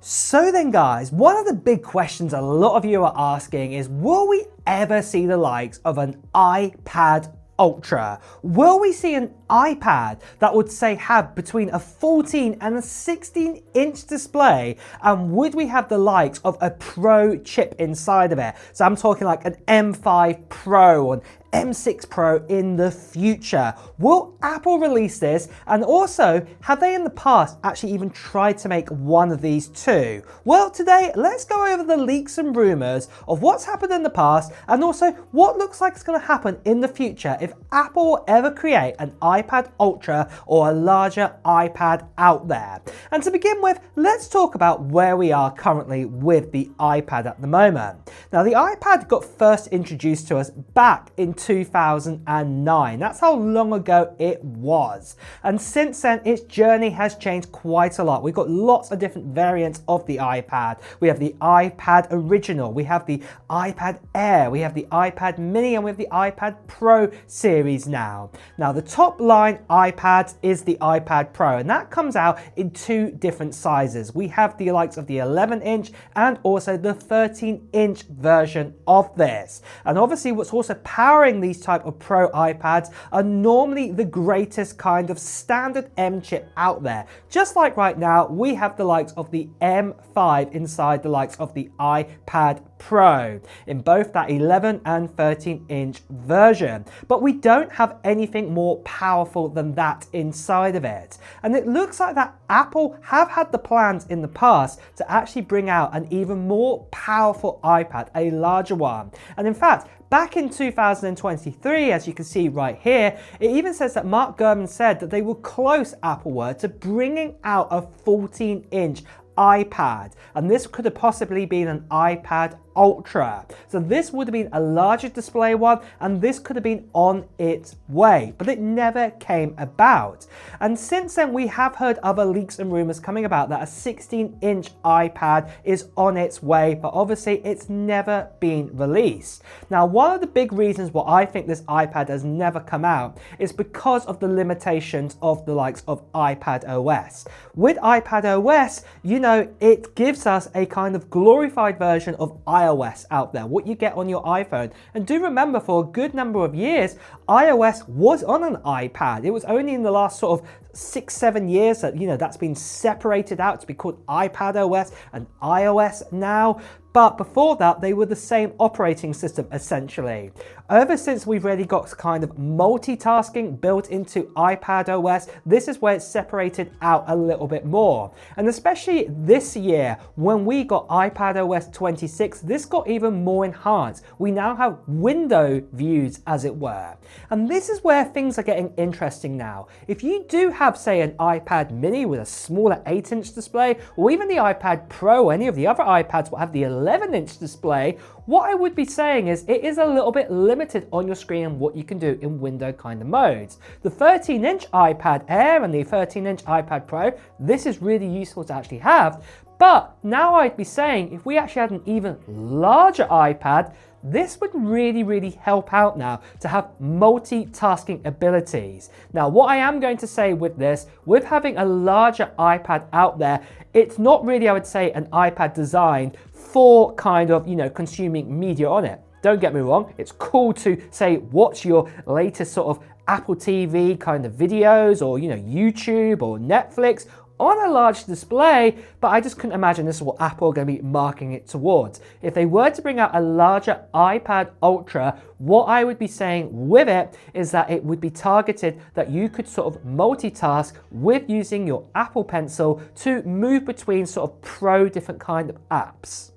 So then guys, one of the big questions a lot of you are asking is, will we ever see the likes of an iPad Ultra? Will we see an iPad that would say have between a 14 and a 16-inch display, and would we have the likes of a Pro chip inside of it? So I'm talking like an M5 Pro or an M6 Pro in the future. Will Apple release this? And also, have they in the past actually even tried to make one of these too? Well, today let's go over the leaks and rumors of what's happened in the past, and also what looks like it's going to happen in the future if Apple will ever create an iPad Ultra or a larger iPad out there. And to begin with, let's talk about where we are currently with the iPad at the moment. Now, the iPad got first introduced to us back in 2009. That's how long ago it was. And since then, its journey has changed quite a lot. We've got lots of different variants of the iPad. We have the iPad Original, we have the iPad Air, we have the iPad Mini, and we have the iPad Pro series now. Now, the top line iPad is the iPad Pro, and that comes out in two different sizes. We have the likes of the 11-inch and also the 13-inch version of this. And obviously, what's also powering these type of Pro iPads are normally the greatest kind of standard M chip out there. Just like right now, we have the likes of the M5 inside the likes of the iPad Pro in both that 11 and 13-inch version. But we don't have anything more powerful than that inside of it. And it looks like that Apple have had the plans in the past to actually bring out an even more powerful iPad, a larger one. And in fact, back in 2023, as you can see right here, it even says that Mark Gurman said that they were close, Apple were, to bringing out a 14-inch iPad, and this could have possibly been an iPad Ultra. So this would have been a larger display one, and this could have been on its way, but it never came about. And since then, we have heard other leaks and rumors coming about that a 16-inch iPad is on its way, but obviously it's never been released. Now, one of the big reasons why I think this iPad has never come out is because of the limitations of the likes of iPad OS. With iPad OS, you know, it gives us a kind of glorified version of iOS out there, what you get on your iPhone. And do remember, for a good number of years, iOS was on an iPad. It was only in the last sort of 6-7 years that, you know, that's been separated out to be called iPad OS and iOS now. But before that, they were the same operating system essentially. Ever since we've really got kind of multitasking built into iPad OS, this is where it's separated out a little bit more. And especially this year, when we got iPad OS 26, this got even more enhanced. We now have window views, as it were. And this is where things are getting interesting now. If you do have, say, an iPad mini with a smaller 8-inch display, or even the iPad Pro, or any of the other iPads will have the 11-inch display, what I would be saying is it is a little bit limited on your screen and what you can do in window kind of modes. The 13-inch iPad Air and the 13-inch iPad Pro, this is really useful to actually have. But now I'd be saying if we actually had an even larger iPad, this would really help out now to have multitasking abilities. Now, what I am going to say with this, with having a larger iPad out there, it's not really, I would say, an iPad designed for kind of, you know, consuming media on it. Don't get me wrong, it's cool to say watch your latest sort of Apple TV kind of videos, or, you know, YouTube or Netflix on a large display, but I just couldn't imagine this is what Apple are going to be marketing it towards. If they were to bring out a larger iPad Ultra, what I would be saying with it is that it would be targeted that you could sort of multitask with using your Apple Pencil to move between sort of pro different kind of apps.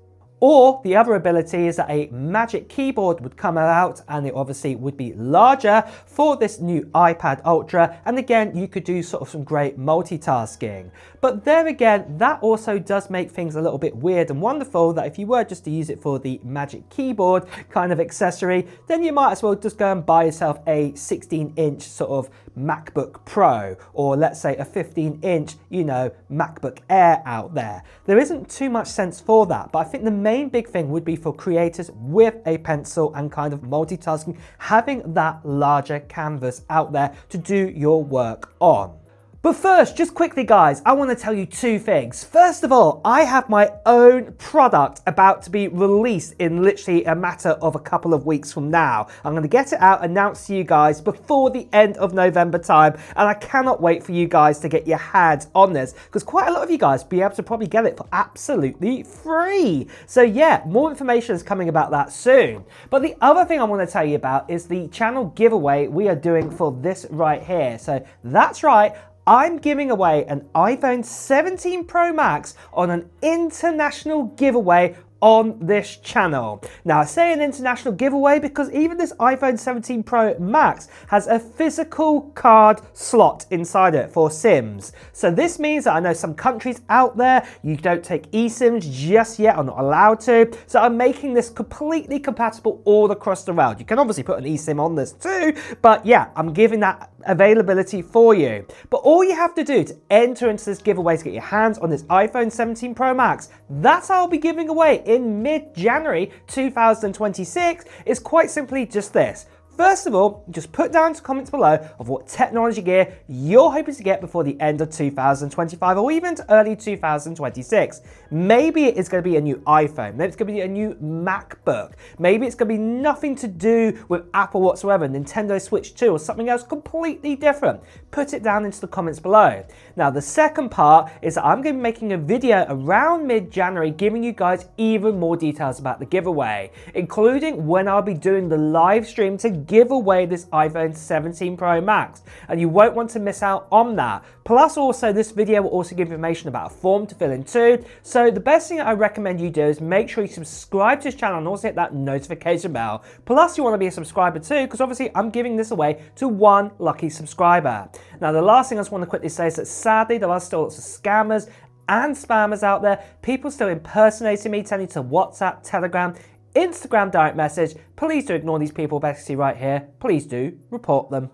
Or the other ability is that a Magic Keyboard would come out, and it obviously would be larger for this new iPad Ultra. And again, you could do sort of some great multitasking. But there again, that also does make things a little bit weird and wonderful, that if you were just to use it for the Magic Keyboard kind of accessory, then you might as well just go and buy yourself a 16-inch sort of MacBook Pro, or let's say a 15-inch, you know, MacBook Air out there. There isn't too much sense for that, but I think the main big thing would be for creators with a pencil and kind of multitasking, having that larger canvas out there to do your work on. But first, just quickly guys, I want to tell you two things. First of all, I have my own product about to be released in literally a matter of a couple of weeks from now. I'm going to get it out, announced to you guys before the end of November time, and I cannot wait for you guys to get your hands on this, because quite a lot of you guys will be able to probably get it for absolutely free. So yeah, more information is coming about that soon. But the other thing I want to tell you about is the channel giveaway we are doing for this right here. So that's right, I'm giving away an iPhone 17 Pro Max on an international giveaway on this channel. Now I say an international giveaway because even this iPhone 17 Pro Max has a physical card slot inside it for SIMs. So this means that I know some countries out there, you don't take eSIMs just yet, are not allowed to. So I'm making this completely compatible all across the world. You can obviously put an eSIM on this too, but yeah, I'm giving that availability for you. But all you have to do to enter into this giveaway to get your hands on this iPhone 17 Pro Max, that's how I'll be giving away in mid-January 2026, is quite simply just this. First of all, just put down some comments below of what technology gear you're hoping to get before the end of 2025 or even to early 2026. Maybe it's going to be a new iPhone, maybe it's going to be a new MacBook, maybe it's going to be nothing to do with Apple whatsoever, Nintendo Switch 2 or something else completely different. Put it down into the comments below. Now the second part is that I'm going to be making a video around mid-January giving you guys even more details about the giveaway, including when I'll be doing the live stream to give away this iPhone 17 Pro Max, and you won't want to miss out on that. Plus also this video will also give information about a form to fill in too. So the best thing I recommend you do is make sure you subscribe to this channel and also hit that notification bell. Plus you want to be a subscriber too, because obviously I'm giving this away to one lucky subscriber. Now the last thing I just want to quickly say is that sadly there are still lots of scammers and spammers out there, people still impersonating me, telling you to WhatsApp, Telegram, Instagram direct message. Please do ignore these people basically right here. Please do report them.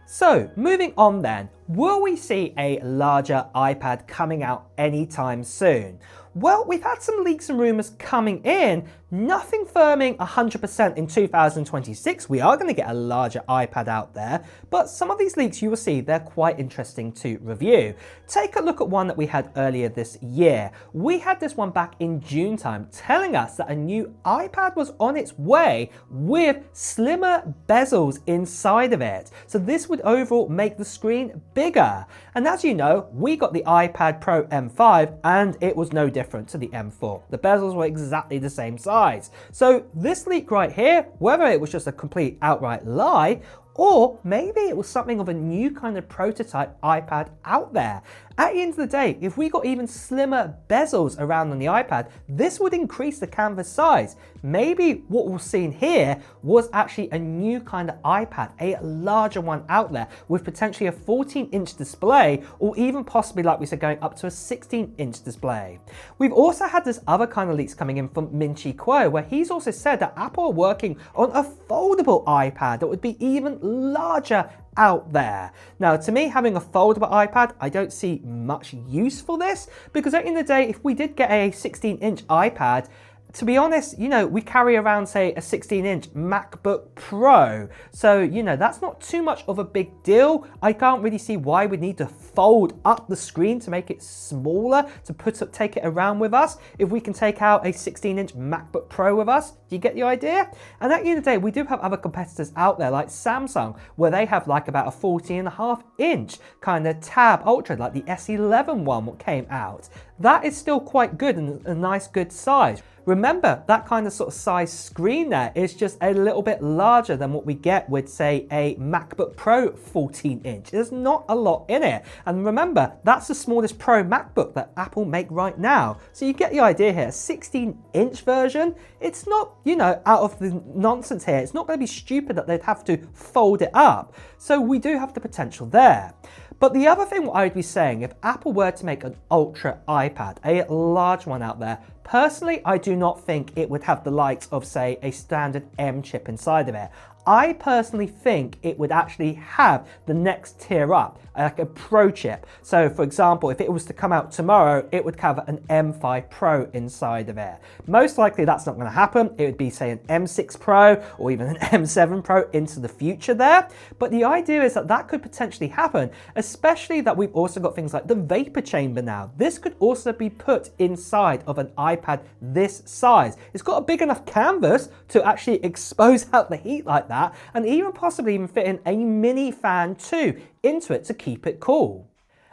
So moving on then, will we see a larger iPad coming out anytime soon? Well, we've had some leaks and rumors coming in, nothing firming 100% in 2026. We are going to get a larger iPad out there, but some of these leaks you will see, they're quite interesting to review. Take a look at one that we had earlier this year. We had this one back in June time telling us that a new iPad was on its way with slimmer bezels inside of it. So this would overall make the screen bigger. And as you know, we got the iPad Pro M5 and it was no different to the M4. The bezels were exactly the same size. So this leak right here, whether it was just a complete outright lie or maybe it was something of a new kind of prototype iPad out there. At the end of the day, if we got even slimmer bezels around on the iPad, this would increase the canvas size. Maybe what we're seeing here was actually a new kind of iPad, a larger one out there with potentially a 14-inch display or even possibly, like we said, going up to a 16-inch display. We've also had this other kind of leaks coming in from Min Chi Kuo, where he's also said that Apple are working on a foldable iPad that would be even larger out there. Now to me, having a foldable iPad, I don't see much use for this, because at the end of the day, if we did get a 16-inch iPad, to be honest, you know, we carry around, say, a 16-inch MacBook Pro. So, you know, that's not too much of a big deal. I can't really see why we need to fold up the screen to make it smaller, to take it around with us, if we can take out a 16-inch MacBook Pro with us. Do you get the idea? And at the end of the day, we do have other competitors out there like Samsung, where they have like about a 14.5-inch kind of Tab Ultra, like the S11 one that came out. That is still quite good and a nice good size. Remember, that kind of sort of size screen there is just a little bit larger than what we get with, say, a MacBook Pro 14-inch. There's not a lot in it. And remember, that's the smallest Pro MacBook that Apple make right now. So you get the idea here, a 16-inch version, it's not, you know, out of the nonsense here. It's not going to be stupid that they'd have to fold it up. So we do have the potential there. But the other thing I would be saying, if Apple were to make an Ultra iPad, a large one out there, personally, I do not think it would have the likes of, say, a standard M chip inside of it. I personally think it would actually have the next tier up, like a Pro chip. So for example, if it was to come out tomorrow, it would have an M5 Pro inside of it. Most likely that's not going to happen. It would be, say, an M6 Pro or even an M7 Pro into the future there. But the idea is that that could potentially happen, especially that we've also got things like the vapor chamber now. This could also be put inside of an iPad this size. It's got a big enough canvas to actually expose out the heat like that, and even possibly even fit in a mini fan too into it to keep it cool.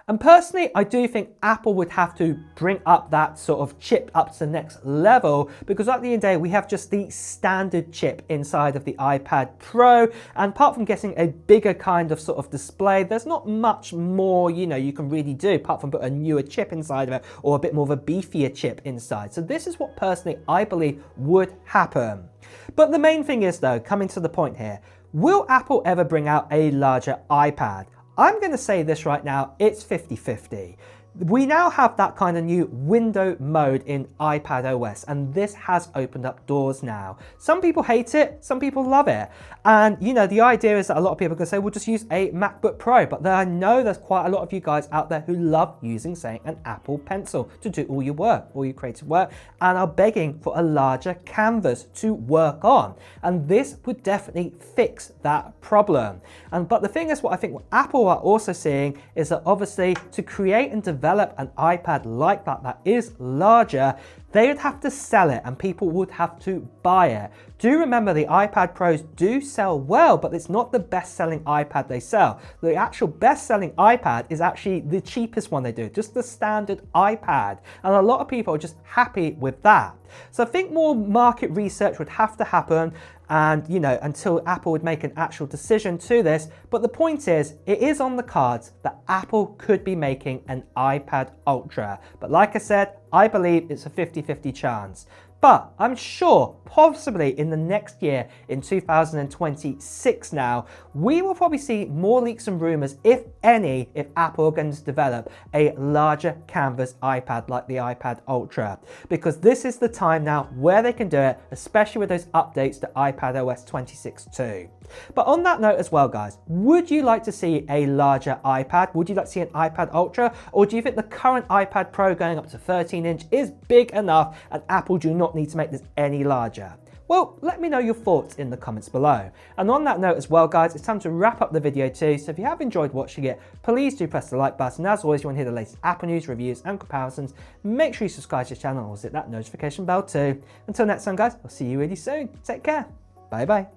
And personally, I do think Apple would have to bring up that sort of chip up to the next level, because at the end of the day, we have just the standard chip inside of the iPad Pro. And apart from getting a bigger kind of sort of display, there's not much more, you can really do apart from put a newer chip inside of it or a bit more of a beefier chip inside. So this is what personally I believe would happen. But the main thing is though, coming to the point here, will Apple ever bring out a larger iPad? I'm going to say this right now, it's 50-50. We now have that kind of new window mode in iPad OS, and this has opened up doors now. Some people hate it, some people love it. And the idea is that a lot of people are going to say, we'll just use a MacBook Pro. But I know there's quite a lot of you guys out there who love using, say, an Apple Pencil to do all your work, all your creative work, and are begging for a larger canvas to work on. And this would definitely fix that problem. But the thing is, what I think what Apple are also seeing is that obviously to create and develop an iPad like that is larger, they would have to sell it and people would have to buy it. Do remember the iPad Pros do sell well, but it's not the best-selling iPad they sell. The actual best-selling iPad is actually the cheapest one they do, just the standard iPad. And a lot of people are just happy with that. So I think more market research would have to happen, and until Apple would make an actual decision to this. But the point is, it is on the cards that Apple could be making an iPad Ultra. But like I said, I believe it's a 50-50 chance. But I'm sure possibly in the next year, in 2026 now, we will probably see more leaks and rumors, if any, if Apple are going to develop a larger canvas iPad like the iPad Ultra. Because this is the time now where they can do it, especially with those updates to iPadOS 26.2. But on that note as well, guys, would you like to see a larger iPad? Would you like to see an iPad Ultra? Or do you think the current iPad Pro going up to 13-inch is big enough and Apple do not need to make this any larger? Well, let me know your thoughts in the comments below. And on that note as well, guys, it's time to wrap up the video too. So if you have enjoyed watching it, please do press the like button. As always, you want to hear the latest Apple news, reviews and comparisons, make sure you subscribe to the channel and hit that notification bell too. Until next time, guys, I'll see you really soon. Take care. Bye bye.